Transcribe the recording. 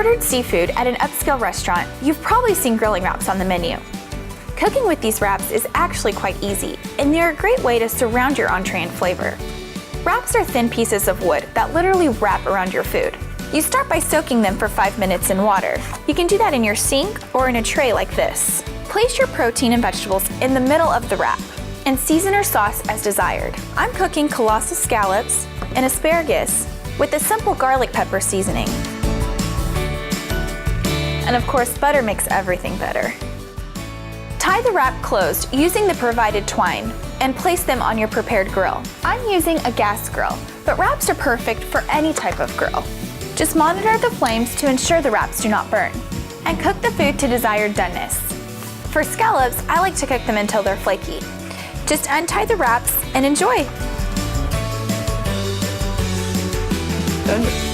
ordered seafood at an upscale restaurant, you've probably seen grilling wraps on the menu. Cooking with these wraps is actually quite easy, and they're a great way to surround your entree in flavor. Wraps are thin pieces of wood that literally wrap around your food. You start by soaking them for 5 minutes in water. You can do that in your sink or in a tray like this. Place your protein and vegetables in the middle of the wrap and season or sauce as desired. I'm cooking colossal scallops and asparagus with a simple garlic pepper seasoning. And of course, butter makes everything better. Tie the wrap closed using the provided twine and place them on your prepared grill. I'm using a gas grill, but wraps are perfect for any type of grill. Just monitor the flames to ensure the wraps do not burn, and cook the food to desired doneness. For scallops, I like to cook them until they're flaky. Just untie the wraps and enjoy. Done.